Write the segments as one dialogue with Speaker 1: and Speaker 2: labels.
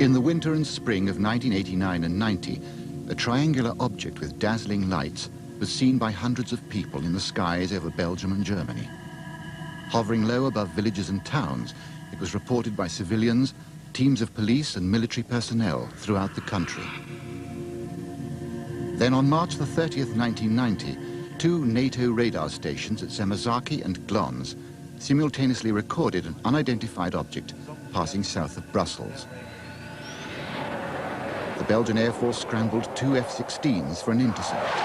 Speaker 1: In the winter and spring of 1989 and 90, a triangular object with dazzling lights was seen by hundreds of people in the skies over Belgium and Germany. Hovering low above villages and towns, it was reported by civilians, teams of police and military personnel throughout the country. Then on March the 30th, 1990, two NATO radar stations at Samazaki and Glons simultaneously recorded an unidentified object passing south of Brussels. The Belgian Air Force scrambled two F-16s for an intercept.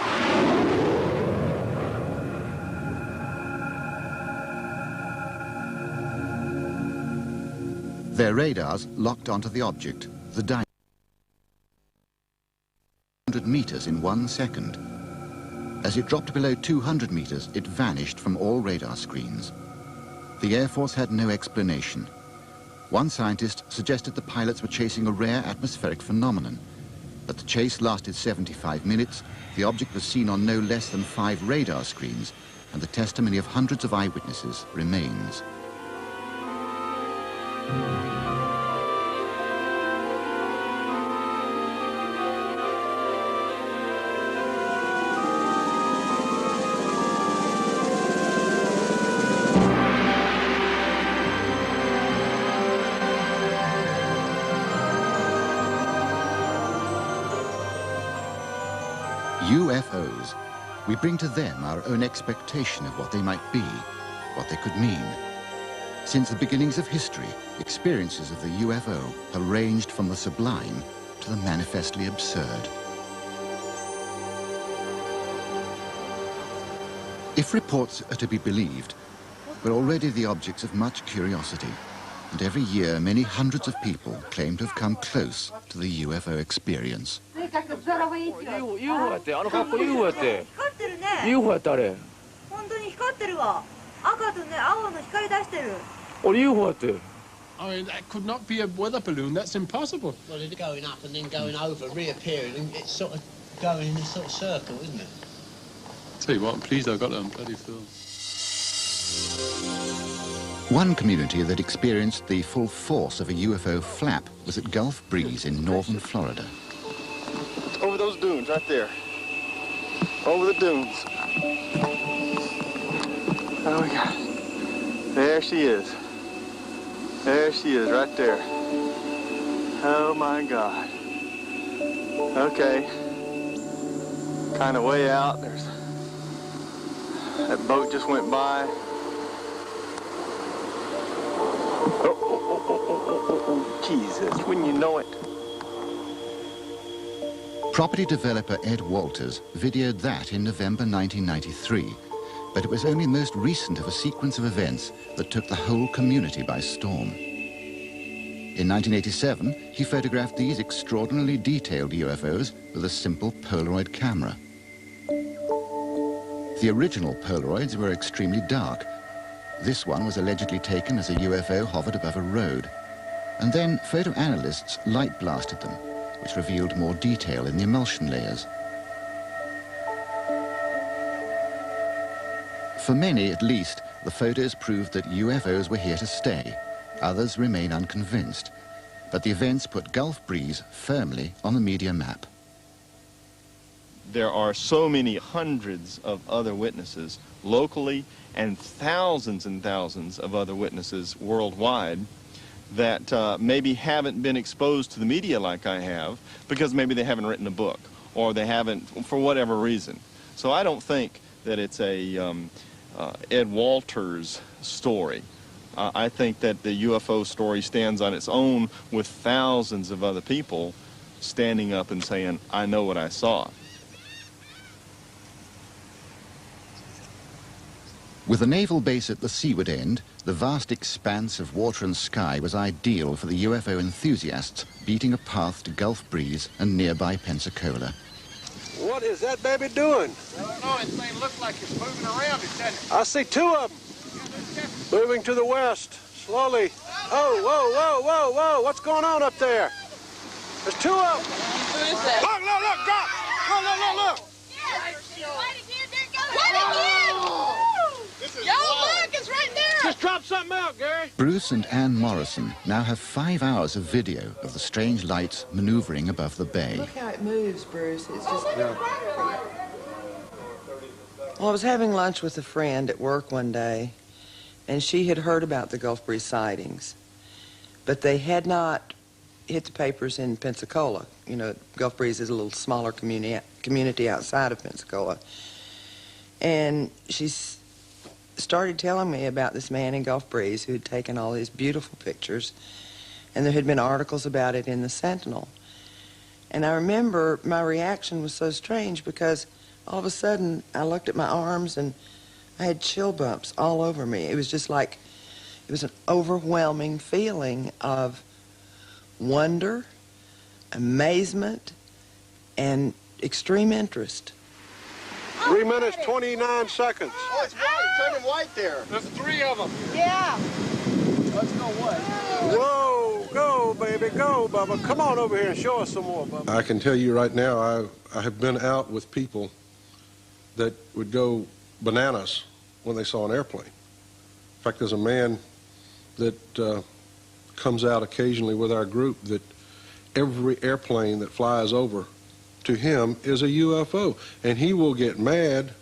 Speaker 1: Their radars locked onto the object, the diamond. 100 meters in 1 second. As it dropped below 200 meters, it vanished from all radar screens. The Air Force had no explanation. One scientist suggested the pilots were chasing a rare atmospheric phenomenon, but the chase lasted 75 minutes, the object was seen on no less than 5 radar screens, and the testimony of hundreds of eyewitnesses remains. UFOs. We bring to them our own expectation of what they might be, what they could mean. Since the beginnings of history, experiences of the UFO have ranged from the sublime to the manifestly absurd. If reports are to be believed, we're already the objects of much curiosity, and every year many hundreds of people claim to have come close to the UFO experience.
Speaker 2: UFO やって、あの格好 UFO やって。光ってるね。UFO やってあれ。本当に光ってるわ。赤とね、青の光出してる。俺 UFO やって。
Speaker 3: I mean, that could not be a weather balloon. That's impossible.
Speaker 4: Well, it's going up and then going over, reappearing, and it's sort of going in a sort of circle, isn't it?
Speaker 3: Tell you what, I'm pleased I got it on bloody film.
Speaker 1: One community that experienced the full force of a UFO flap was at Gulf Breeze in northern Florida.
Speaker 5: Over those dunes, right there. Over the dunes. Oh my God. There she is. There she is, right there. Oh my God. Okay. Kind of way out. There's that boat just went by. Oh, Jesus, wouldn't you know it?
Speaker 1: Property developer Ed Walters videoed that in November 1993, but it was only most recent of a sequence of events that took the whole community by storm. In 1987, he photographed these extraordinarily detailed UFOs with a simple Polaroid camera. The original Polaroids were extremely dark. This one was allegedly taken as a UFO hovered above a road. And then photo analysts light blasted them, which revealed more detail in the emulsion layers. For many, at least, the photos proved that UFOs were here to stay. Others remain unconvinced. But the events put Gulf Breeze firmly on the media map.
Speaker 5: There are so many hundreds of other witnesses locally and thousands of other witnesses worldwide that maybe haven't been exposed to the media like I have because maybe they haven't written a book or they haven't for whatever reason. So I don't think that it's a Ed Walters story. I think that the UFO story stands on its own with thousands of other people standing up and saying, I know what I saw.
Speaker 1: With a naval base at the seaward end, the vast expanse of water and sky was ideal for the UFO enthusiasts beating a path to Gulf Breeze and nearby Pensacola.
Speaker 6: What is that baby doing?
Speaker 7: I don't know. It may look like it's moving around, doesn't it?
Speaker 6: I see two of them. Moving to the west, slowly. Oh, whoa, whoa, whoa, whoa. What's going on up there? There's two of them.
Speaker 7: Who is that?
Speaker 6: Look, look, look, drop. Look, look, look, look.
Speaker 7: Y'all look, it's right there.
Speaker 6: just dropped something out, Gary.
Speaker 1: Bruce and Ann Morrison now have 5 hours of video of the strange lights maneuvering above the bay.
Speaker 8: Look how it moves, Bruce. It's just... Yeah. Well, I was having lunch with a friend at work one day, and she had heard about the Gulf Breeze sightings, but they had not hit the papers in Pensacola. You know, Gulf Breeze is a little smaller community outside of Pensacola. And she started telling me about this man in Gulf Breeze who had taken all these beautiful pictures, and there had been articles about it in the Sentinel. And I remember my reaction was so strange because all of a sudden I looked at my arms and I had chill bumps all over me. It was just like, it was an overwhelming feeling of wonder, amazement, and extreme interest.
Speaker 6: 3 minutes, 29 seconds.
Speaker 5: Oh, it's white. Turning white there.
Speaker 7: There's 3 of them.
Speaker 2: Yeah.
Speaker 5: Let's go what?
Speaker 6: Whoa, go, baby, go, Bubba. Come on over here and show us some more, Bubba. I can tell you right now, I have been out with people that would go bananas when they saw an airplane. In fact, there's a man that comes out occasionally with our group that every airplane that flies over to him is a UFO, and he will get mad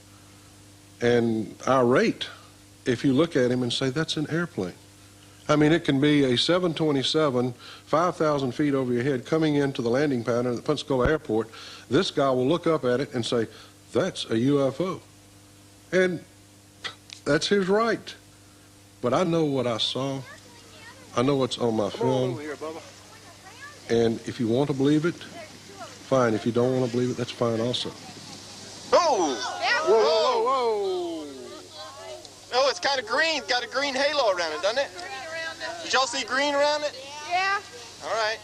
Speaker 6: and irate if you look at him and say, that's an airplane. I mean, it can be a 727, 5,000 feet over your head coming into the landing pattern at the Pensacola airport. This guy will look up at it and say, that's a UFO. And that's his right. But I know what I saw. I know what's on my film. And if you want to believe it, fine. If you don't want to believe it, that's fine also.
Speaker 5: Oh!
Speaker 6: Whoa, whoa, whoa.
Speaker 5: Oh, it's kind of green. Got a green halo around it, doesn't it? Did y'all see green around it?
Speaker 2: Yeah.
Speaker 5: All right.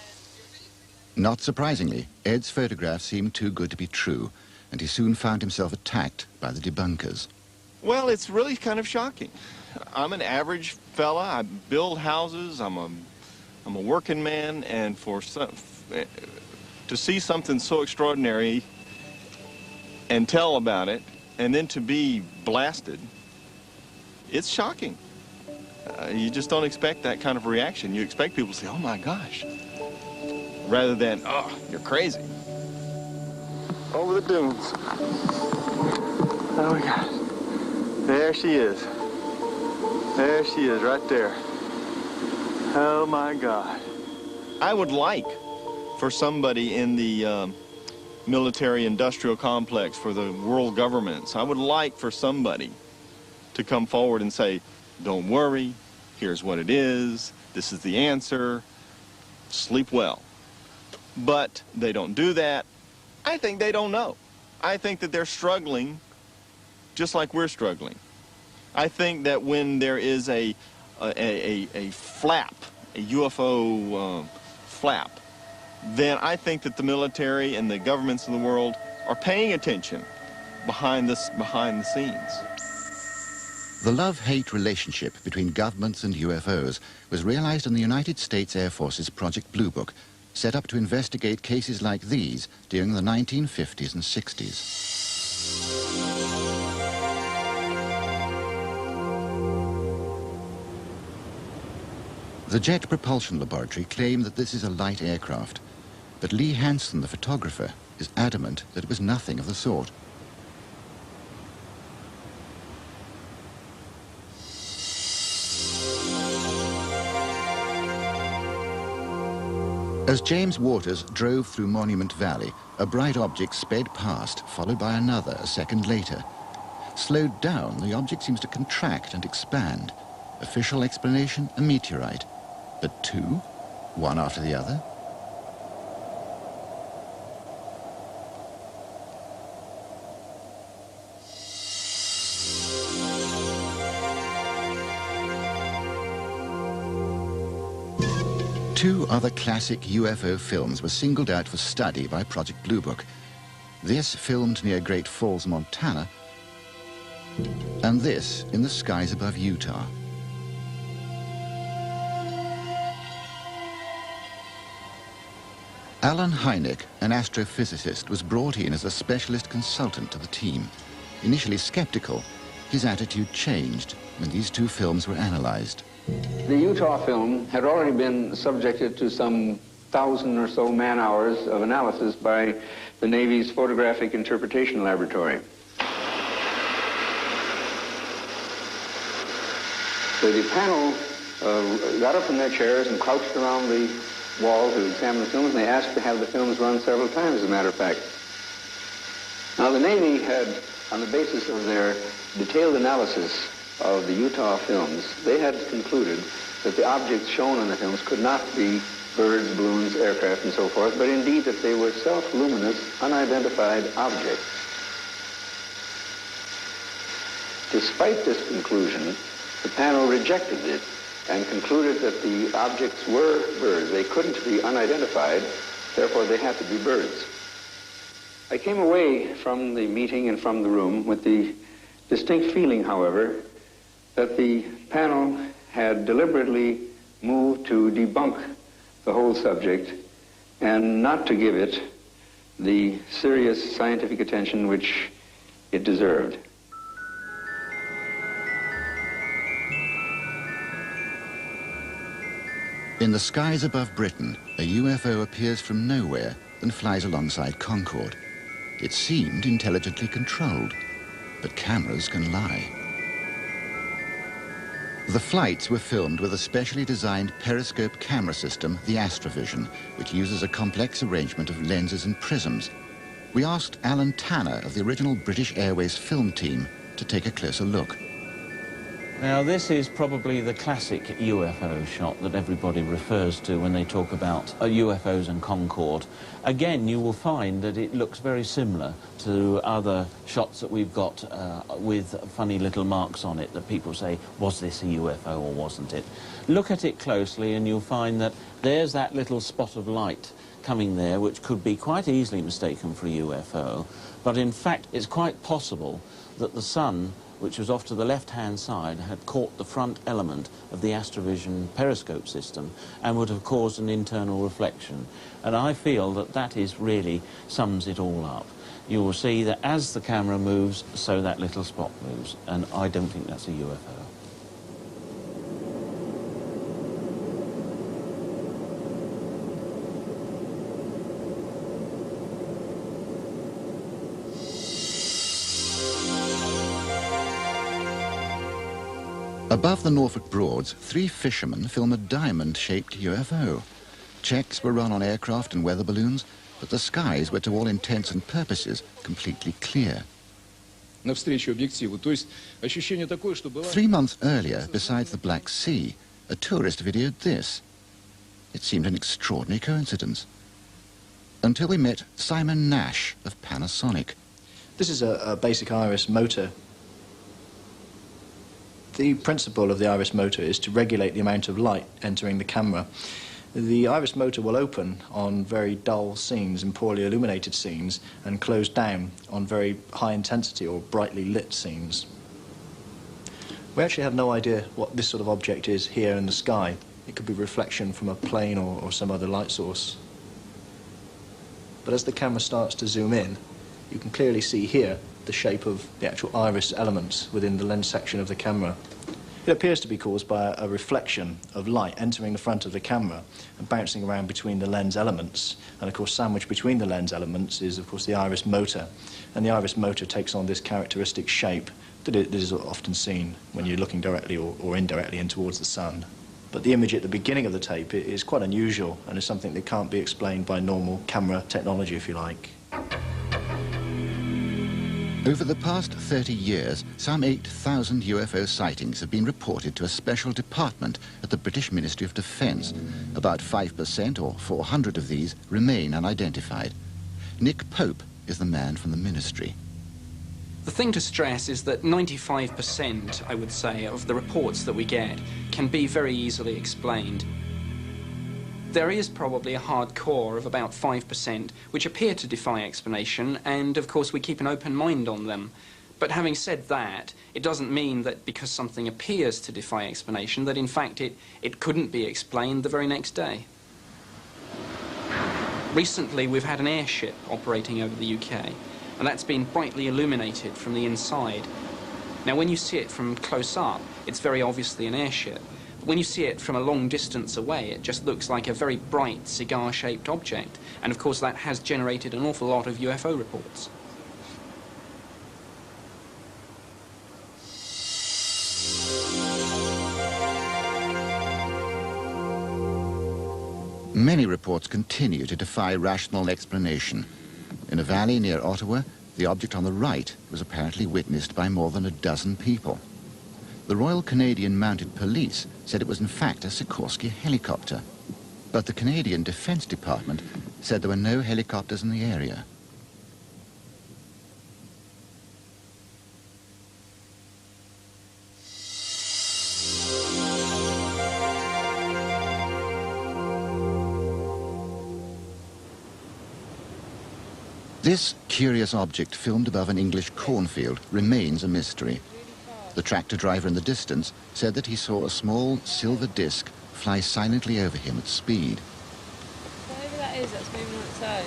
Speaker 1: Not surprisingly, Ed's photographs seemed too good to be true, and he soon found himself attacked by the debunkers.
Speaker 5: Well, it's really kind of shocking. I'm an average fella. I build houses. I'm a working man, and to see something so extraordinary and tell about it, and then to be blasted, it's shocking. You just don't expect that kind of reaction. You expect people to say, oh my gosh, rather than, oh, you're crazy. Over the dunes. Oh my gosh. There she is. There she is, right there. Oh my God. I would like for somebody in the military-industrial complex, for the world governments, I would like for somebody to come forward and say, don't worry, here's what it is, this is the answer, sleep well. But they don't do that. I think they don't know. I think that they're struggling just like we're struggling. I think that when there is a flap, a UFO flap, then I think that the military and the governments of the world are paying attention behind the scenes.
Speaker 1: The love-hate relationship between governments and UFOs was realized in the United States Air Force's Project Blue Book, set up to investigate cases like these during the 1950s and 60s. The Jet Propulsion Laboratory claimed that this is a light aircraft, but Lee Hansen, the photographer, is adamant that it was nothing of the sort. As James Waters drove through Monument Valley, a bright object sped past, followed by another a second later. Slowed down, the object seems to contract and expand. Official explanation, a meteorite. But two, one after the other? Two other classic UFO films were singled out for study by Project Blue Book. This filmed near Great Falls, Montana, and this in the skies above Utah. Alan Hynek, an astrophysicist, was brought in as a specialist consultant to the team. Initially skeptical, his attitude changed when these two films were analyzed.
Speaker 9: The Utah film had already been subjected to some 1,000 or so man-hours of analysis by the Navy's Photographic Interpretation Laboratory. So the panel got up from their chairs and crouched around the wall to examine the films, and they asked to have the films run several times, as a matter of fact. Now, the Navy had, on the basis of their detailed analysis of the Utah films, they had concluded that the objects shown in the films could not be birds, balloons, aircraft, and so forth, but indeed that they were self-luminous, unidentified objects. Despite this conclusion, the panel rejected it and concluded that the objects were birds. They couldn't be unidentified, therefore they had to be birds. I came away from the meeting and from the room with the distinct feeling, however, that the panel had deliberately moved to debunk the whole subject and not to give it the serious scientific attention which it deserved.
Speaker 1: In the skies above Britain, a UFO appears from nowhere and flies alongside Concorde. It seemed intelligently controlled, but cameras can lie. The flights were filmed with a specially designed periscope camera system, the Astrovision, which uses a complex arrangement of lenses and prisms. We asked Alan Tanner of the original British Airways film team to take a closer look.
Speaker 10: Now, this is probably the classic UFO shot that everybody refers to when they talk about UFOs and Concorde. Again, you will find that it looks very similar to other shots that we've got with funny little marks on it that people say, was this a UFO or wasn't it? Look at it closely and you'll find that there's that little spot of light coming there, which could be quite easily mistaken for a UFO. But in fact, it's quite possible that the sun, which was off to the left-hand side, had caught the front element of the Astrovision periscope system and would have caused an internal reflection. And I feel that that is really sums it all up. You will see that as the camera moves, so that little spot moves, and I don't think that's a UFO.
Speaker 1: Above the Norfolk Broads, 3 fishermen film a diamond-shaped UFO. Checks were run on aircraft and weather balloons, but the skies were to all intents and purposes completely clear. 3 months earlier, besides the Black Sea, a tourist videoed this. It seemed an extraordinary coincidence. Until we met Simon Nash of Panasonic.
Speaker 11: This is a basic iris motor. The principle of the iris motor is to regulate the amount of light entering the camera. The iris motor will open on very dull scenes and poorly illuminated scenes and close down on very high intensity or brightly lit scenes. We actually have no idea what this sort of object is here in the sky. It could be a reflection from a plane or some other light source. But as the camera starts to zoom in, you can clearly see here the shape of the actual iris elements within the lens section of the camera. It appears to be caused by a reflection of light entering the front of the camera and bouncing around between the lens elements. And of course, sandwiched between the lens elements is of course the iris motor. And the iris motor takes on this characteristic shape that is often seen when you're looking directly or indirectly in towards the sun. But the image at the beginning of the tape is quite unusual and is something that can't be explained by normal camera technology, if you like.
Speaker 1: Over the past 30 years, some 8,000 UFO sightings have been reported to a special department at the British Ministry of Defence. About 5% or 400 of these remain unidentified. Nick Pope is the man from the ministry.
Speaker 12: The thing to stress is that 95%, I would say, of the reports that we get can be very easily explained. There is probably a hard core of about 5% which appear to defy explanation, and of course we keep an open mind on them. But having said that, it doesn't mean that because something appears to defy explanation that in fact it couldn't be explained the very next day. Recently we've had an airship operating over the UK, and that's been brightly illuminated from the inside. Now, when you see it from close up, it's very obviously an airship. But when you see it from a long distance away, it just looks like a very bright cigar-shaped object. And of course, that has generated an awful lot of UFO reports.
Speaker 1: Many reports continue to defy rational explanation. In a valley near Ottawa, the object on the right was apparently witnessed by more than a dozen people. The Royal Canadian Mounted Police said it was in fact a Sikorsky helicopter. But the Canadian Defence Department said there were no helicopters in the area. This curious object filmed above an English cornfield remains a mystery. The tractor driver in the distance said that he saw a small silver disc fly silently over him at speed.
Speaker 13: Whatever that is, that's moving on its own.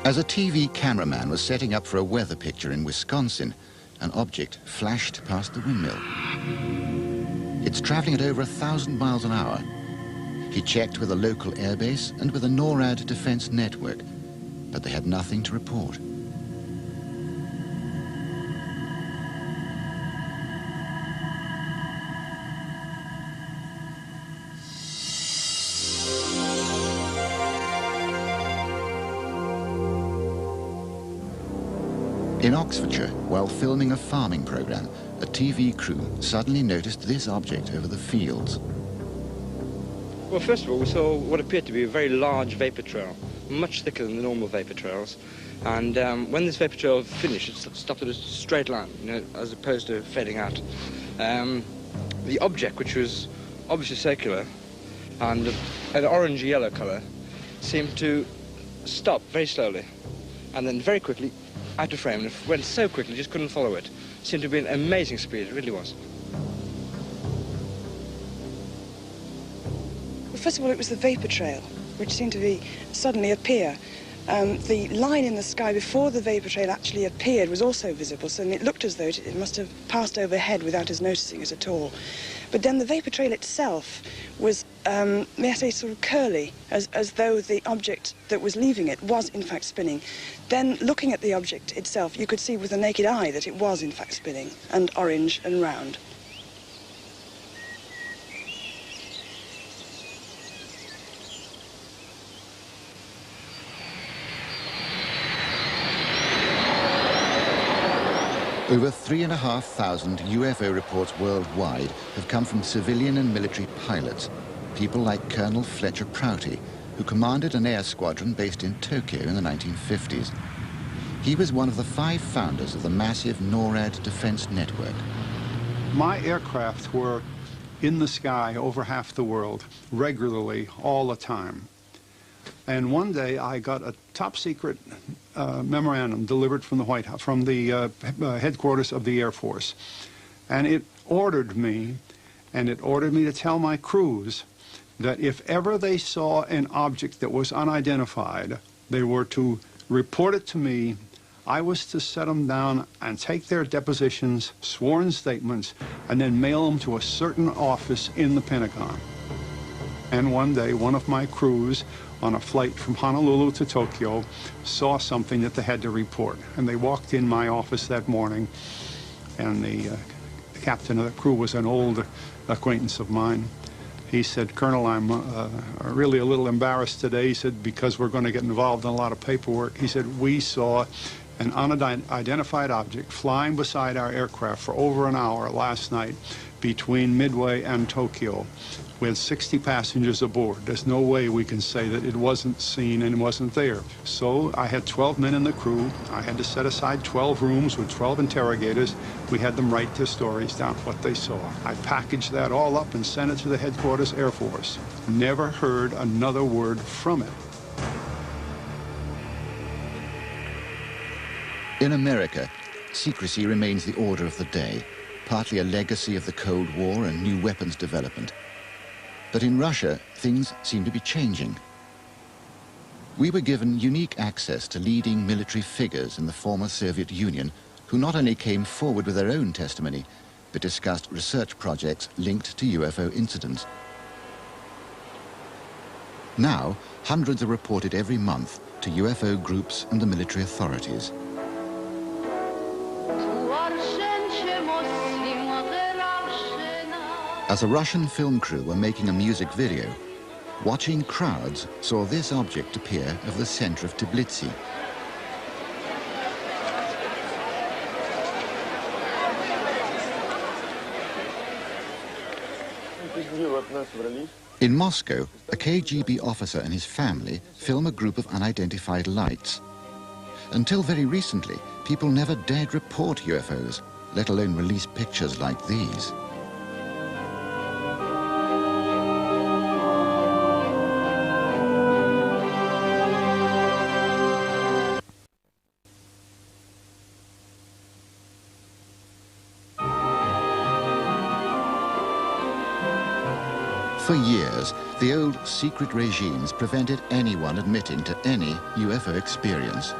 Speaker 1: As a TV cameraman was setting up for a weather picture in Wisconsin, an object flashed past the windmill. It's traveling at over 1,000 miles an hour. He checked with a local airbase and with a NORAD defense network, but they had nothing to report. In Oxfordshire, while filming a farming program, a TV crew suddenly noticed this object over the fields.
Speaker 14: Well, first of all, we saw what appeared to be a very large vapor trail, much thicker than the normal vapor trails. And when this vapor trail finished, it stopped at a straight line, you know, as opposed to fading out. The object, which was obviously circular and an orange-yellow color, seemed to stop very slowly and then very quickly out of frame, and it went so quickly, just couldn't follow it. It seemed to be an amazing speed, it really was.
Speaker 15: Well, first of all, it was the vapor trail, which seemed to suddenly appear. The line in the sky before the vapor trail actually appeared was also visible, so it looked as though it must have passed overhead without us noticing it at all. But then the vapor trail itself was, may I say, sort of curly, as though the object that was leaving it was in fact spinning. Then, looking at the object itself, you could see with the naked eye that it was in fact spinning, and orange and round.
Speaker 1: Over 3,500 UFO reports worldwide have come from civilian and military pilots, people like Colonel Fletcher Prouty, who commanded an air squadron based in Tokyo in the 1950s. He was one of the 5 founders of the massive NORAD defense network.
Speaker 16: My aircraft were in the sky over half the world, regularly, all the time. And one day I got a top-secret memorandum delivered from the White House, from the headquarters of the Air Force. And it ordered me to tell my crews that if ever they saw an object that was unidentified, they were to report it to me. I was to set them down and take their depositions, sworn statements, and then mail them to a certain office in the Pentagon. And one day, one of my crews on a flight from Honolulu to Tokyo saw something that they had to report. And they walked in my office that morning, and the captain of the crew was an old acquaintance of mine. He said, "Colonel, I'm really a little embarrassed today." He said, "because we're going to get involved in a lot of paperwork." He said, "We saw an unidentified object flying beside our aircraft for over an hour last night between Midway and Tokyo. We had 60 passengers aboard. There's no way we can say that it wasn't seen and wasn't there." So I had 12 men in the crew. I had to set aside 12 rooms with 12 interrogators. We had them write their stories down, what they saw. I packaged that all up and sent it to the headquarters Air Force. Never heard another word from it.
Speaker 1: In America, secrecy remains the order of the day, partly a legacy of the Cold War and new weapons development. But in Russia, things seem to be changing. We were given unique access to leading military figures in the former Soviet Union who not only came forward with their own testimony, but discussed research projects linked to UFO incidents. Now, hundreds are reported every month to UFO groups and the military authorities. As a Russian film crew were making a music video, watching crowds saw this object appear over the center of Tbilisi. In Moscow, a KGB officer and his family film a group of unidentified lights. Until very recently, people never dared report UFOs, let alone release pictures like these. For years, the old secret regimes prevented anyone admitting to any UFO experience.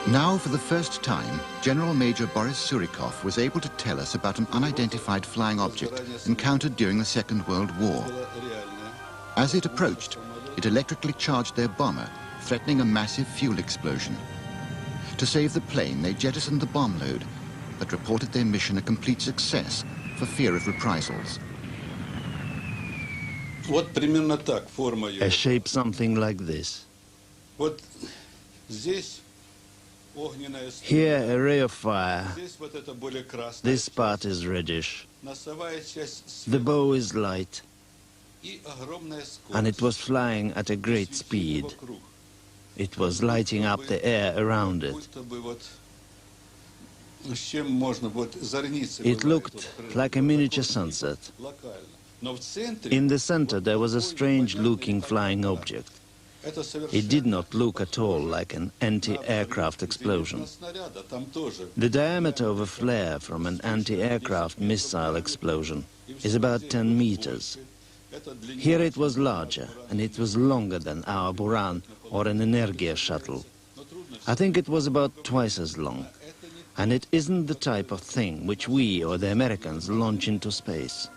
Speaker 1: Now, for the first time, General Major Boris Surikov was able to tell us about an unidentified flying object encountered during the Second World War. As it approached, it electrically charged their bomber, threatening a massive fuel explosion. To save the plane, they jettisoned the bomb load, but reported their mission a complete success for fear of reprisals.
Speaker 17: A shape something like this. Here a ray of fire. This part is reddish. The bow is light. And it was flying at a great speed. It was lighting up the air around it. It looked like a miniature sunset. In the center there was a strange-looking flying object. It did not look at all like an anti-aircraft explosion. The diameter of a flare from an anti-aircraft missile explosion is about 10 meters. Here it was larger, and it was longer than our Buran or an Energia shuttle. I think it was about twice as long. And it isn't the type of thing which we or the Americans launch into space.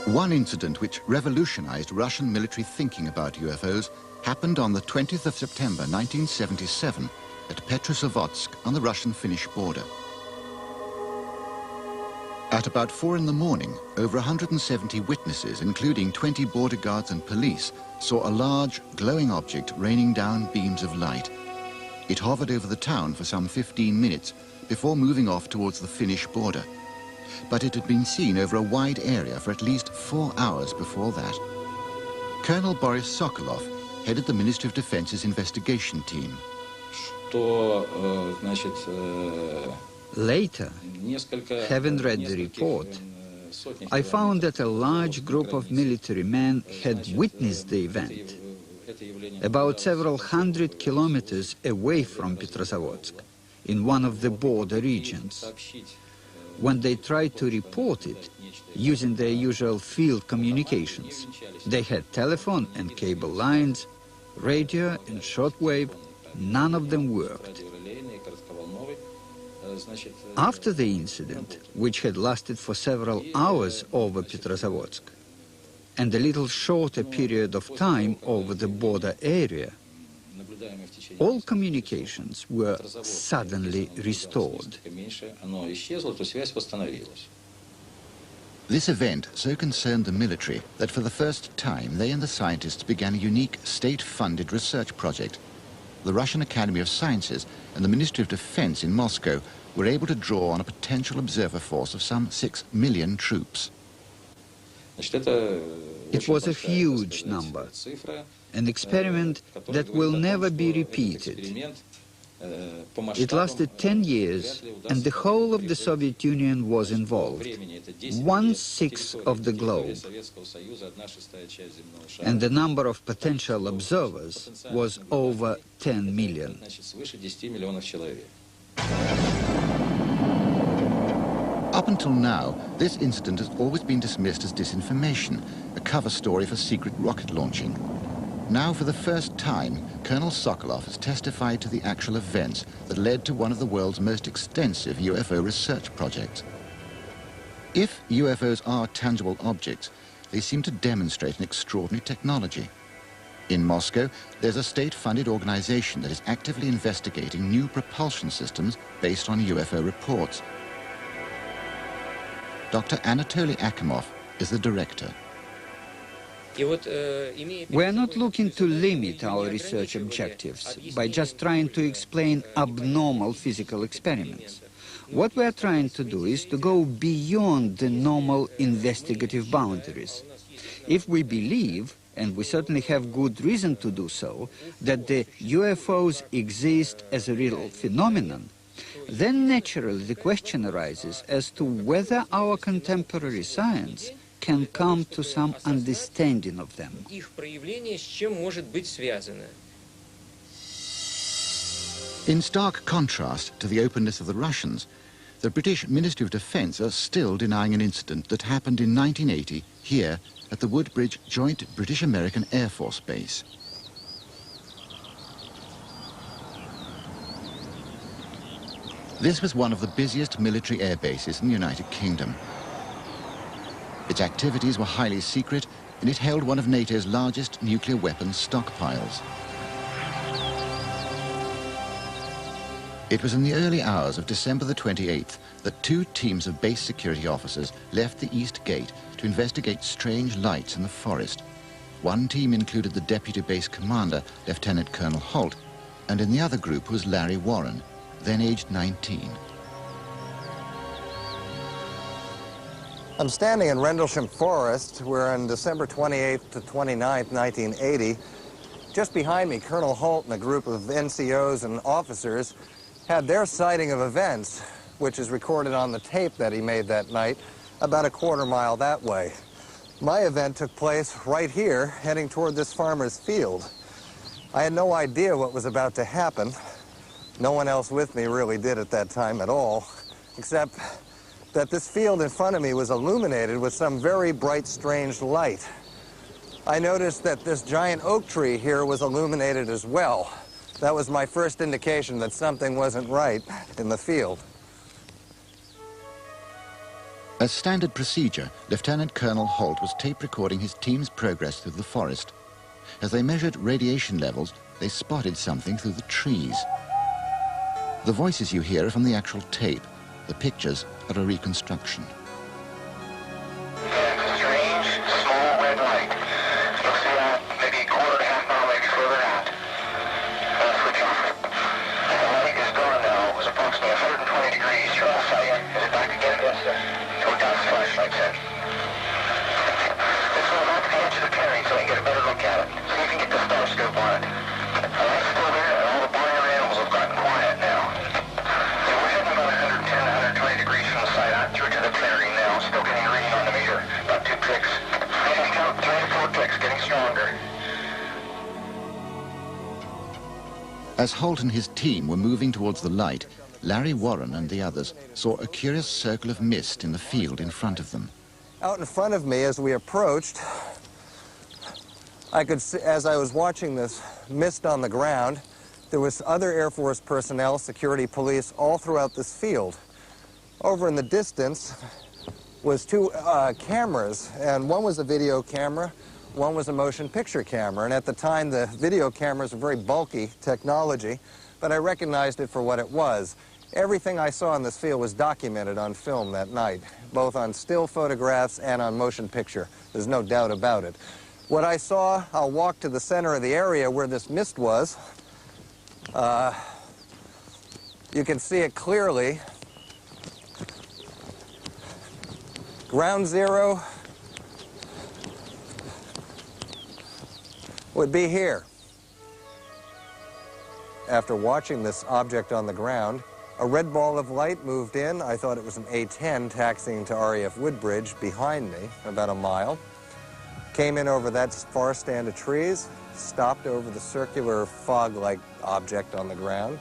Speaker 1: One incident which revolutionized Russian military thinking about UFOs happened on the 20th of September 1977 at Petrozavodsk on the Russian-Finnish border. At about 4 in the morning, over 170 witnesses, including 20 border guards and police, saw a large, glowing object raining down beams of light. It hovered over the town for some 15 minutes before moving off towards the Finnish border. But it had been seen over a wide area for at least 4 hours before that. Colonel Boris Sokolov headed the Ministry of Defense's investigation team.
Speaker 18: Later, having read the report, I found that a large group of military men had witnessed the event, about several hundred kilometers away from Petrozavodsk, in one of the border regions. When they tried to report it, using their usual field communications, they had telephone and cable lines, radio and shortwave, none of them worked. After the incident, which had lasted for several hours over Petrozavodsk, and a little shorter period of time over the border area, all communications were suddenly restored.
Speaker 1: This event so concerned the military that for the first time they and the scientists began a unique state-funded research project. The Russian Academy of Sciences and the Ministry of Defense in Moscow were able to draw on a potential observer force of some 6 million troops.
Speaker 18: It was a huge number, an experiment that will never be repeated. It lasted 10 years, and the whole of the Soviet Union was involved, 1/6 of the globe. And the number of potential observers was over 10 million.
Speaker 1: Up until now, this incident has always been dismissed as disinformation, a cover story for secret rocket launching. Now, for the first time, Colonel Sokolov has testified to the actual events that led to one of the world's most extensive UFO research projects. If UFOs are tangible objects, they seem to demonstrate an extraordinary technology. In Moscow, there's a state-funded organization that is actively investigating new propulsion systems based on UFO reports. Dr. Anatoly Akimov is the director.
Speaker 18: We are not looking to limit our research objectives by just trying to explain abnormal physical experiments. What we are trying to do is to go beyond the normal investigative boundaries. If we believe, and we certainly have good reason to do so, that the UFOs exist as a real phenomenon, then naturally the question arises as to whether our contemporary science can come to some understanding of them.
Speaker 1: In stark contrast to the openness of the Russians, the British Ministry of Defence are still denying an incident that happened in 1980 here at the Woodbridge Joint British-American Air Force Base. This was one of the busiest military air bases in the United Kingdom. Its activities were highly secret, and it held one of NATO's largest nuclear weapons stockpiles. It was in the early hours of December the 28th that two teams of base security officers left the East Gate to investigate strange lights in the forest. One team included the deputy base commander, Lieutenant Colonel Holt, and in the other group was Larry Warren, then aged 19.
Speaker 19: I'm standing in Rendlesham Forest. We're on December 28th to 29th, 1980. Just behind me, Colonel Holt and a group of NCOs and officers had their sighting of events, which is recorded on the tape that he made that night, about a quarter mile that way. My event took place right here, heading toward this farmer's field. I had no idea what was about to happen. No one else with me really did at that time at all, except that this field in front of me was illuminated with some very bright, strange light. I noticed that this giant oak tree here was illuminated as well. That was my first indication that something wasn't right in the field.
Speaker 1: As standard procedure, Lieutenant Colonel Holt was tape recording his team's progress through the forest. As they measured radiation levels, they spotted something through the trees. The voices you hear are from the actual tape. The pictures are a reconstruction.
Speaker 7: Strange, small red light. You'll see that maybe a quarter to half mile, maybe further out. Switch off. The light is gone now. It was approximately 120 degrees. You're all sight. Is it back again? Yes, sir. Go down the flashlight set. Let's go back to the edge of the clearing so we can get a better look at it. See if you can get the star scope on it. The light's still there, and all the barnyard animals have gotten quiet now. We're heading about 110, 120 degrees from the site. I'm through to the clearing now. Still getting a reading on the meter. About 2 clicks. Maybe count 3 or 4 clicks, getting stronger.
Speaker 1: As Holt and his team were moving towards the light, Larry Warren and the others saw a curious circle of mist in the field in front of them.
Speaker 19: Out in front of me, as we approached, I could see, as I was watching this mist on the ground, there was other Air Force personnel, security, police, all throughout this field. Over in the distance was 2 cameras, and one was a video camera, one was a motion picture camera. And at the time, the video cameras were very bulky technology, but I recognized it for what it was. Everything I saw in this field was documented on film that night, both on still photographs and on motion picture. There's no doubt about it. What I saw, I'll walk to the center of the area where this mist was. You can see it clearly. Ground zero would be here. After watching this object on the ground, a red ball of light moved in. I thought it was an A-10 taxiing to RAF Woodbridge behind me, about a mile. Came in over that far stand of trees, stopped over the circular fog-like object on the ground,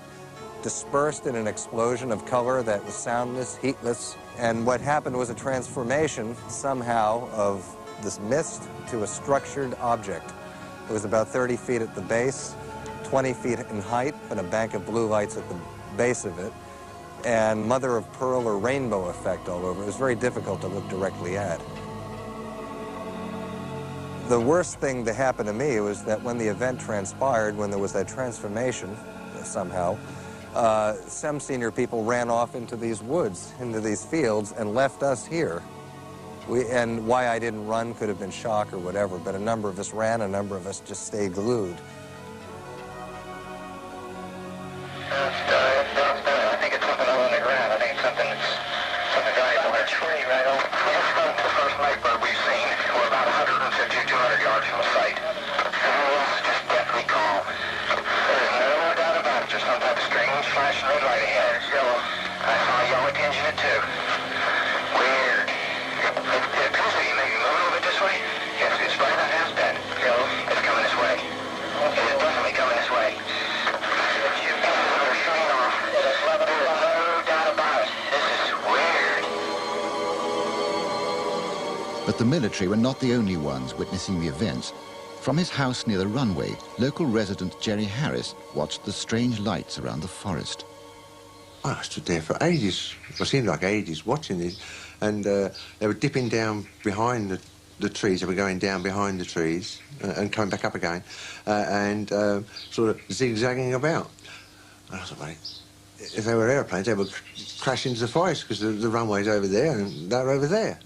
Speaker 19: dispersed in an explosion of color that was soundless, heatless, and what happened was a transformation somehow of this mist to a structured object. It was about 30 feet at the base, 20 feet in height, and a bank of blue lights at the base of it, and mother of pearl or rainbow effect all over. It was very difficult to look directly at. The worst thing that happened to me was that when the event transpired, when there was that transformation somehow, some senior people ran off into these woods, into these fields, and left us here. And why I didn't run could have been shock or whatever, but a number of us ran, a number of us just stayed glued.
Speaker 7: I think it's something on the ground. I think it's something that's some guy on a tree right over. It's the first night bird we've seen. We're about 150 or 200 yards from the site. Everyone else is just deathly calm. There's no doubt about it. There's some type of strange flashing red light ahead. It's yellow. I saw a yellow tinge in it too. Weird. It appears to be maybe moving a little bit this way. Yes, it's right on past that. Yellow. It's coming this way. It is definitely coming this way.
Speaker 1: But the military were not the only ones witnessing the events. From his house near the runway, local resident Jerry Harris watched the strange lights around the forest.
Speaker 20: I stood there for ages. It seemed like ages watching it. And they were dipping down behind the trees. They were going down behind the trees and coming back up again and sort of zigzagging about. And I thought, well, if they were airplanes, they would crash into the forest because the runway's over there and they're over there.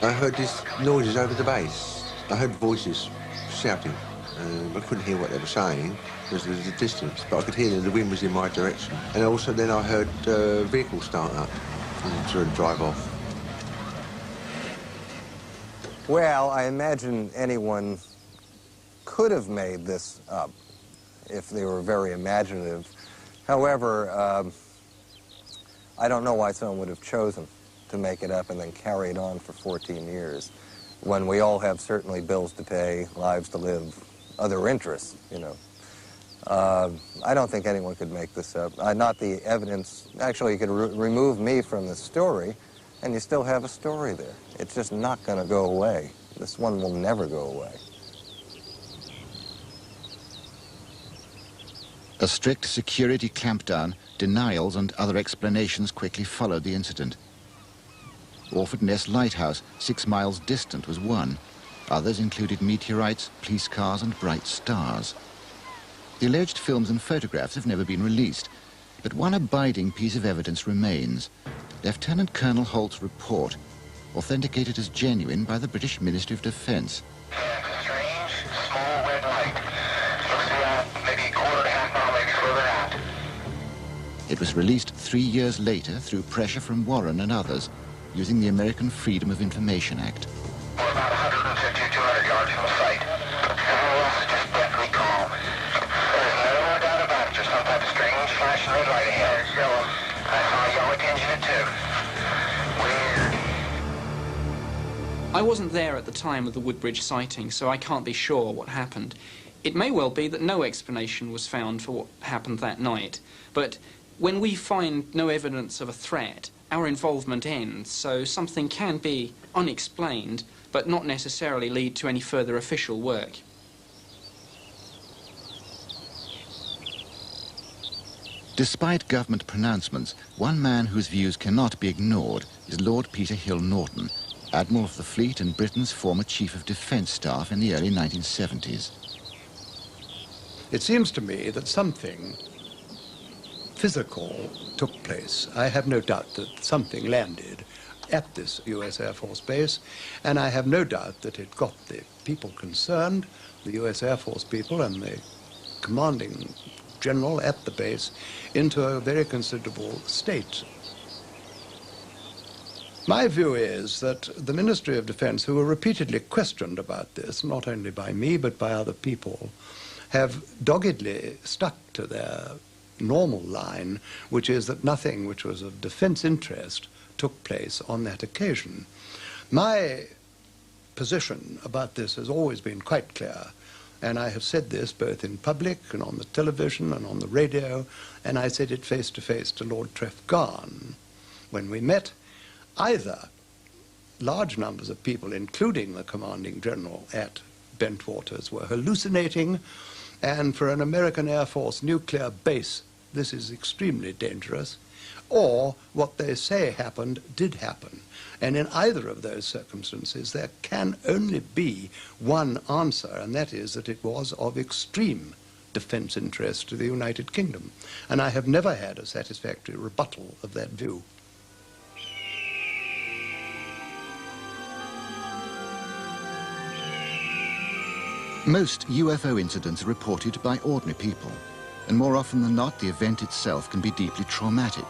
Speaker 20: I heard these noises over the base. I heard voices shouting. I couldn't hear what they were saying because there was a distance, but I could hear that the wind was in my direction. And also then I heard vehicles start up and sort of drive off.
Speaker 19: Well, I imagine anyone could have made this up if they were very imaginative. However, I don't know why someone would have chosen to make it up and then carry it on for 14 years when we all have certainly bills to pay, lives to live, other interests, you know. I don't think anyone could make this up. Not the evidence. Actually, you could remove me from the story and you still have a story there. It's just not going to go away. This one will never go away.
Speaker 1: A strict security clampdown, denials and other explanations quickly followed the incident. Orford Ness Lighthouse, 6 miles distant, was one. Others included meteorites, police cars and bright stars. The alleged films and photographs have never been released, but one abiding piece of evidence remains. Lieutenant Colonel Holt's report, authenticated as genuine by the British Ministry of Defence.
Speaker 7: Strange, small red light. Looks to be maybe a quarter to half mile, maybe further out.
Speaker 1: It was released 3 years later through pressure from Warren and others, using the American Freedom of Information Act.
Speaker 7: We're about 150 or 200 yards from the site. Everyone else is just deathly calm. There's no doubt about it. There's some type of strange flashing red light ahead. It's yellow. I saw a yellow tinge in it too. Weird.
Speaker 12: I wasn't there at the time of the Woodbridge sighting, so I can't be sure what happened. It may well be that no explanation was found for what happened that night, but when we find no evidence of a threat, our involvement ends, so something can be unexplained, but not necessarily lead to any further official work.
Speaker 1: Despite government pronouncements, one man whose views cannot be ignored is Lord Peter Hill Norton, Admiral of the Fleet and Britain's former Chief of Defence Staff in the early 1970s.
Speaker 21: It seems to me that something physical took place. I have no doubt that something landed at this U.S. Air Force base, and I have no doubt that it got the people concerned, the U.S. Air Force people and the commanding general at the base, into a very considerable state. My view is that the Ministry of Defense, who were repeatedly questioned about this, not only by me but by other people, have doggedly stuck to their normal line, which is that nothing which was of defense interest took place on that occasion. My position about this has always been quite clear, And I have said this both in public and on the television and on the radio, and I said it face to face to Lord Trefgarne when we met. Either large numbers of people, including the commanding general at Bentwaters, were hallucinating, and for an American Air Force nuclear base, this is extremely dangerous, or what they say happened did happen. And in either of those circumstances, there can only be one answer, and that is that it was of extreme defense interest to the United Kingdom. And I have never had a satisfactory rebuttal of that view.
Speaker 1: Most UFO incidents are reported by ordinary people, and more often than not, the event itself can be deeply traumatic.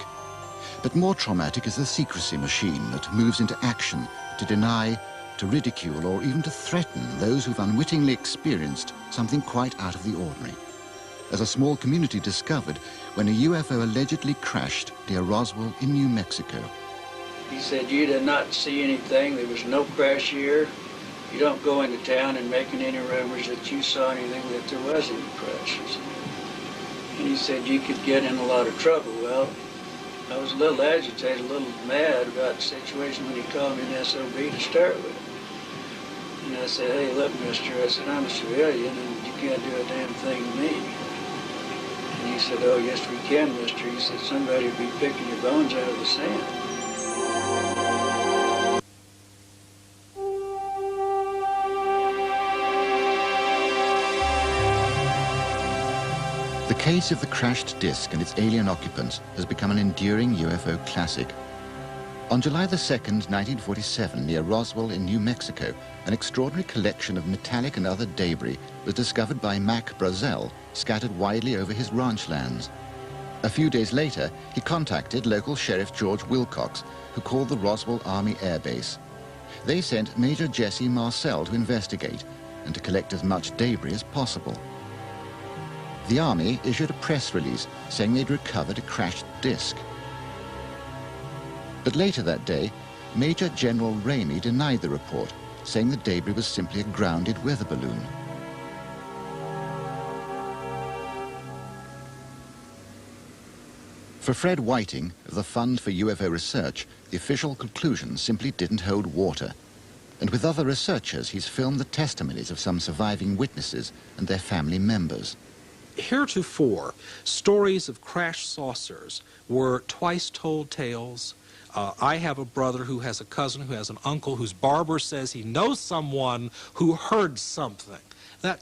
Speaker 1: But more traumatic is the secrecy machine that moves into action to deny, to ridicule, or even to threaten those who've unwittingly experienced something quite out of the ordinary. As a small community discovered when a UFO allegedly crashed near Roswell in New Mexico.
Speaker 4: He said, "You did not see anything. There was no crash here. You don't go into town and making any rumors that you saw anything, that there was any crashes." And he said, "You could get in a lot of trouble." Well, I was a little agitated, a little mad about the situation when he called me an SOB to start with. And I said, "Hey, look, mister," I said, "I'm a civilian and you can't do a damn thing to me." And he said, "Oh, yes, we can, mister." He said, "Somebody will be picking your bones out of the sand."
Speaker 1: The case of the crashed disc and its alien occupants has become an enduring UFO classic. On July the 2nd, 1947, near Roswell in New Mexico, an extraordinary collection of metallic and other debris was discovered by Mac Brazel, scattered widely over his ranch lands. A few days later, he contacted local Sheriff George Wilcox, who called the Roswell Army Air Base. They sent Major Jesse Marcel to investigate and to collect as much debris as possible. The Army issued a press release saying they'd recovered a crashed disc. But later that day, Major General Ramey denied the report, saying the debris was simply a grounded weather balloon. For Fred Whiting of the Fund for UFO Research, the official conclusion simply didn't hold water. And with other researchers, he's filmed the testimonies of some surviving witnesses and their family members.
Speaker 22: Heretofore, stories of crashed saucers were twice-told tales. I have a brother who has a cousin who has an uncle whose barber says he knows someone who heard something. That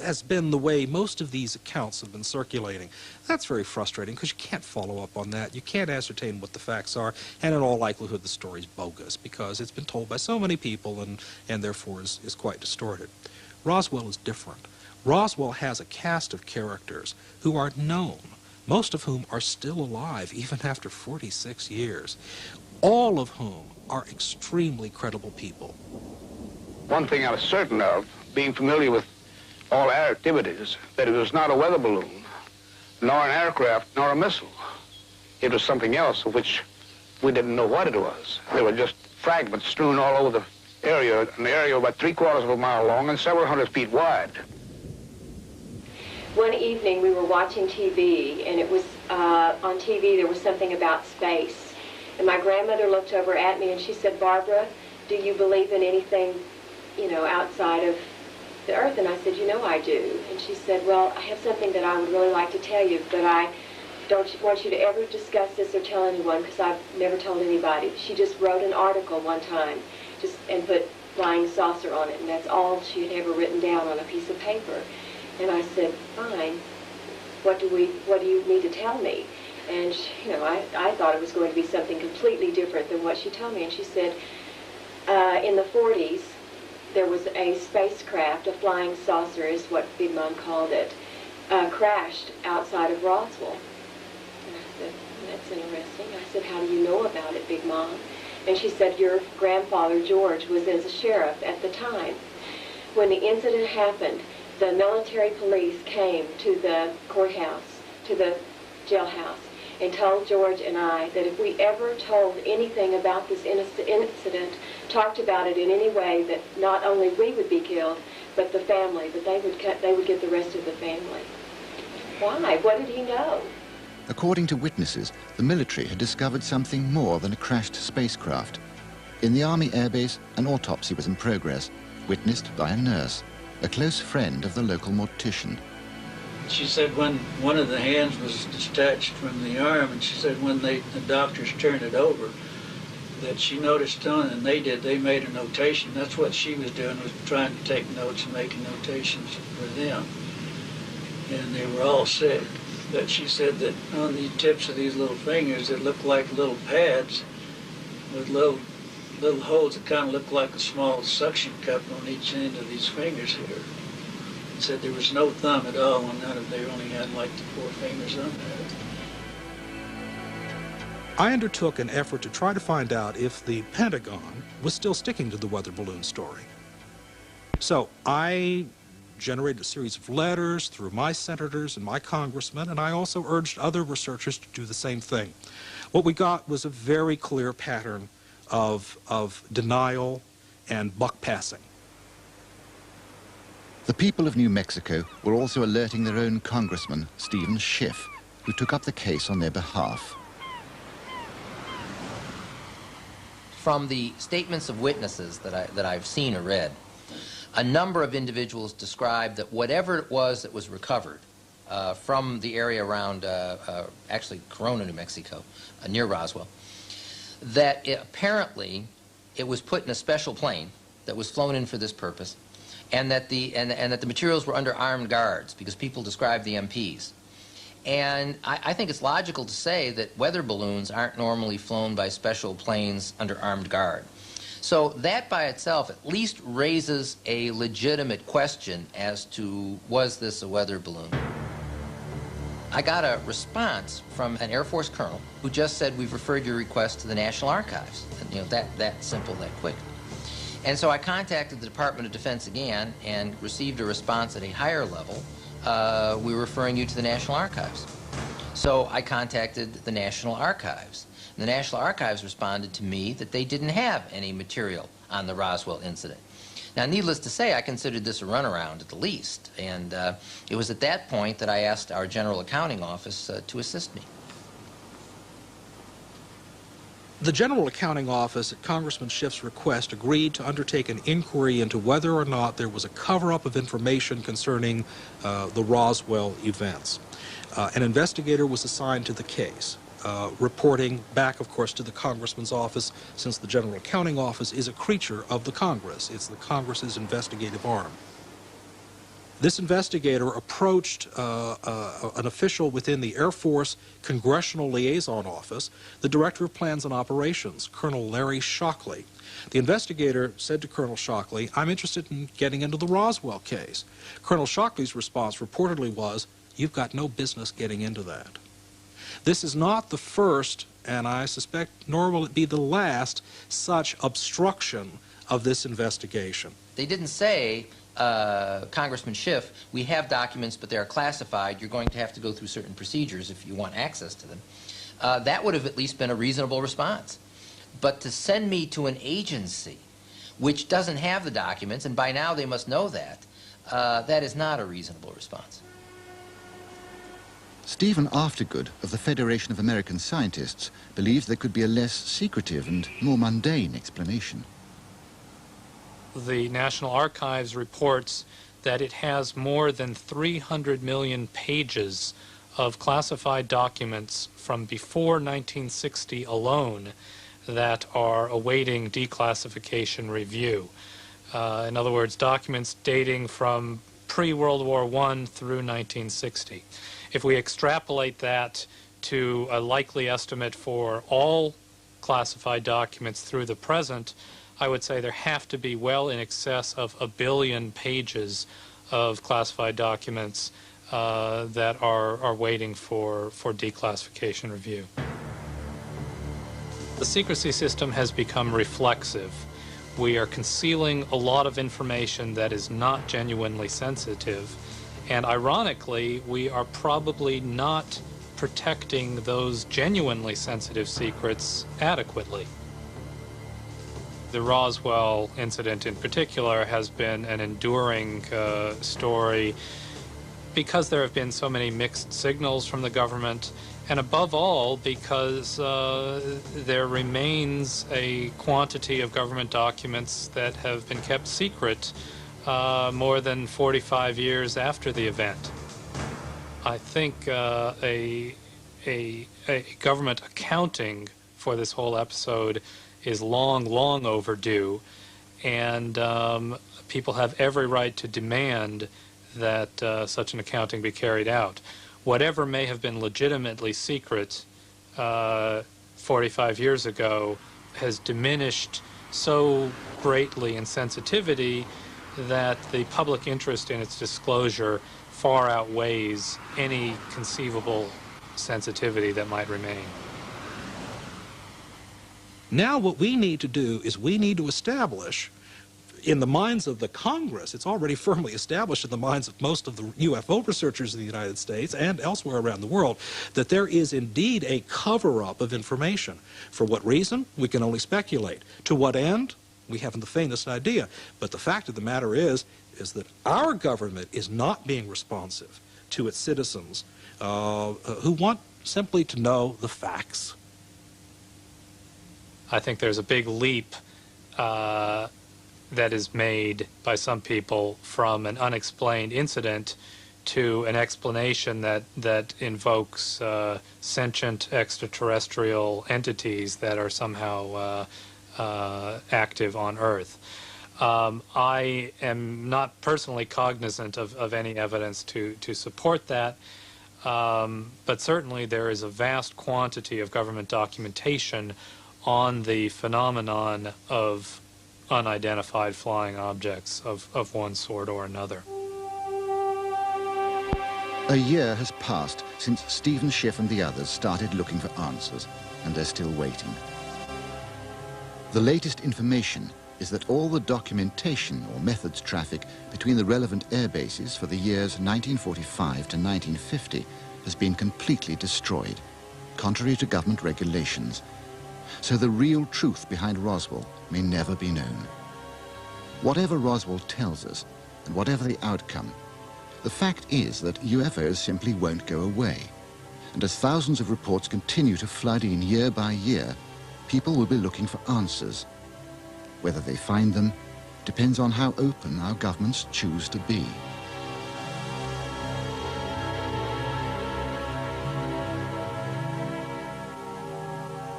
Speaker 22: has been the way most of these accounts have been circulating. That's very frustrating because you can't follow up on that. You can't ascertain what the facts are, and in all likelihood the story's bogus because it's been told by so many people and therefore is quite distorted. Roswell is different. Roswell has a cast of characters who are known, most of whom are still alive even after 46 years, all of whom are extremely credible people.
Speaker 23: One thing I was certain of, being familiar with all air activities, that it was not a weather balloon, nor an aircraft, nor a missile. It was something else of which we didn't know what it was. There were just fragments strewn all over the area, an area about 3/4 of a mile long and several hundred feet wide.
Speaker 24: One evening we were watching TV, and it was on TV there was something about space. And my grandmother looked over at me and she said, "Barbara, do you believe in anything, you know, outside of the earth?" And I said, "You know I do." And she said, "Well, I have something that I would really like to tell you, but I don't want you to ever discuss this or tell anyone because I've never told anybody." She just wrote an article one time and put flying saucer on it, and that's all she had ever written down on a piece of paper. And I said, "Fine, what do you need to tell me?" And she, you know, I thought it was going to be something completely different than what she told me. And she said, in the 40s, there was a spacecraft, a flying saucer is what Big Mom called it, crashed outside of Roswell. And I said, "That's interesting." I said, "How do you know about it, Big Mom?" And she said, "Your grandfather, George, was as a sheriff at the time. When the incident happened, the military police came to the courthouse, to the jailhouse, and told George and I that if we ever told anything about this incident, talked about it in any way, that not only we would be killed, but the family, but they would get the rest of the family. Why? What did he know?
Speaker 1: According to witnesses, the military had discovered something more than a crashed spacecraft. In the Army airbase, an autopsy was in progress, witnessed by a nurse, a close friend of the local mortician.
Speaker 4: She said when one of the hands was detached from the arm, and she said when the doctors turned it over, that she noticed on, and they made a notation. That's what she was doing, was trying to take notes and making notations for them. And they were all sick. But she said that on the tips of these little fingers, it looked like little pads with little holes that kind of looked like a small suction cup on each end of these fingers here. Said there was no thumb at all, and they only had like the 4 fingers on there.
Speaker 22: I undertook an effort to try to find out if the Pentagon was still sticking to the weather balloon story. So I generated a series of letters through my senators and my congressmen, and I also urged other researchers to do the same thing. What we got was a very clear pattern of denial and buck passing.
Speaker 1: The people of New Mexico were also alerting their own congressman, Stephen Schiff, who took up the case on their behalf.
Speaker 2: From the statements of witnesses that I've seen or read, a number of individuals described that whatever it was that was recovered from the area around, actually Corona, New Mexico, near Roswell, that apparently it was put in a special plane that was flown in for this purpose, and that the materials were under armed guards because people described the MPs. And I think it's logical to say that weather balloons aren't normally flown by special planes under armed guard. So that by itself at least raises a legitimate question as to, was this a weather balloon? I got a response from an Air Force colonel who just said, we've referred your request to the National Archives. And, you know, that simple, that quick. And so I contacted the Department of Defense again and received a response at a higher level. We're referring you to the National Archives. So I contacted the National Archives. And the National Archives responded to me that they didn't have any material on the Roswell incident. Now, needless to say, I considered this a runaround at the least, and it was at that point that I asked our General Accounting Office to assist me.
Speaker 22: The General Accounting Office, at Congressman Schiff's request, agreed to undertake an inquiry into whether or not there was a cover-up of information concerning the Roswell events. An investigator was assigned to the case, reporting back, of course, to the Congressman's office, since the General Accounting Office is a creature of the Congress. It's the Congress's investigative arm. This investigator approached an official within the Air Force Congressional Liaison Office, the Director of Plans and Operations, Colonel Larry Shockley. The investigator said to Colonel Shockley, I'm interested in getting into the Roswell case. Colonel Shockley's response reportedly was, you've got no business getting into that. This is not the first, and I suspect nor will it be the last, such obstruction of this investigation.
Speaker 2: They didn't say, Congressman Schiff, we have documents, but they are classified. You're going to have to go through certain procedures if you want access to them. That would have at least been a reasonable response. But to send me to an agency which doesn't have the documents, and by now they must know that, that is not a reasonable response.
Speaker 1: Stephen Aftergood of the Federation of American Scientists believes there could be a less secretive and more mundane explanation.
Speaker 3: The National Archives reports that it has more than 300 million pages of classified documents from before 1960 alone that are awaiting declassification review. In other words, documents dating from pre-World War I through 1960. If we extrapolate that to a likely estimate for all classified documents through the present, I would say there have to be well in excess of 1 billion pages of classified documents that are waiting for declassification review. The secrecy system has become reflexive. We are concealing a lot of information that is not genuinely sensitive, and ironically, we are probably not protecting those genuinely sensitive secrets adequately. the Roswell incident in particular has been an enduring story because there have been so many mixed signals from the government, and above all because there remains a quantity of government documents that have been kept secret more than 45 years after the event. I think a government accounting for this whole episode is long overdue, and people have every right to demand that such an accounting be carried out. Whatever may have been legitimately secret 45 years ago has diminished so greatly in sensitivity that the public interest in its disclosure far outweighs any conceivable sensitivity that might remain.
Speaker 22: Now what we need to do is we need to establish in the minds of the Congress, it's already firmly established in the minds of most of the UFO researchers in the United States and elsewhere around the world, that there is indeed a cover-up of information. For what reason? We can only speculate. To what end? We haven't the faintest idea. But the fact of the matter is that our government is not being responsive to its citizens who want simply to know the facts.
Speaker 3: I think there's a big leap that is made by some people from an unexplained incident to an explanation that invokes sentient extraterrestrial entities that are somehow active on Earth. I am not personally cognizant of any evidence to support that, but certainly there is a vast quantity of government documentation on the phenomenon of unidentified flying objects of one sort or another.
Speaker 1: A year has passed since Stephen Schiff and the others started looking for answers, and they're still waiting. The latest information is that all the documentation or methods traffic between the relevant air bases for the years 1945 to 1950 has been completely destroyed, contrary to government regulations. So the real truth behind Roswell may never be known. Whatever Roswell tells us, and whatever the outcome, the fact is that UFOs simply won't go away. And as thousands of reports continue to flood in year by year, people will be looking for answers. Whether they find them depends on how open our governments choose to be.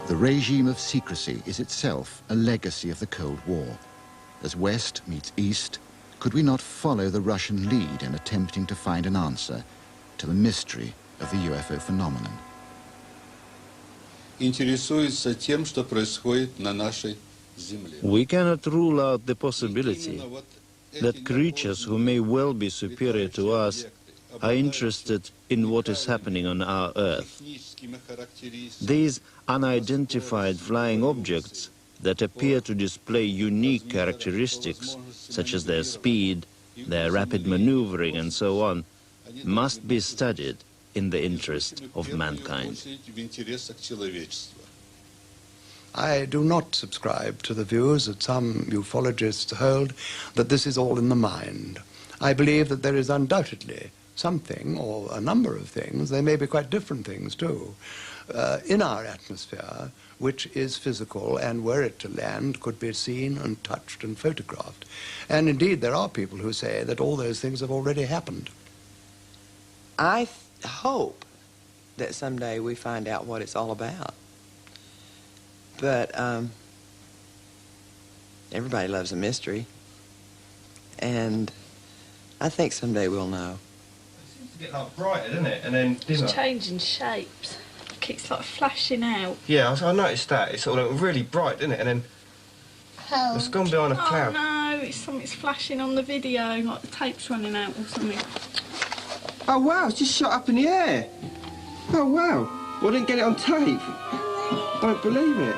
Speaker 1: The regime of secrecy is itself a legacy of the Cold War. As West meets East, could we not follow the Russian lead in attempting to find an answer to the mystery of the UFO phenomenon?
Speaker 17: We cannot rule out the possibility that creatures who may well be superior to us are interested in what is happening on our Earth. These unidentified flying objects that appear to display unique characteristics, such as their speed, their rapid maneuvering, and so on, must be studied in the interest of mankind.
Speaker 21: I do not subscribe to the views that some ufologists hold that this is all in the mind. I believe that there is undoubtedly something, or a number of things, they may be quite different things too, in our atmosphere, which is physical, and were it to land, could be seen and touched and photographed. And indeed, there are people who say that all those things have already happened.
Speaker 5: I hope that someday we find out what it's all about. But everybody loves a mystery, and I think someday we'll know.
Speaker 6: It seems to get like brighter, doesn't it? And then dimmer.
Speaker 13: It's changing shapes. Like it's like flashing out.
Speaker 6: Yeah, I noticed that. It's sort of really bright, isn't it? And then it's gone behind a cloud.
Speaker 13: Oh no, it's flashing on the video, like the tape's running out or something.
Speaker 6: Oh wow, it's just shot up in the air. Oh wow. Well, I didn't get it on tape. Don't believe it.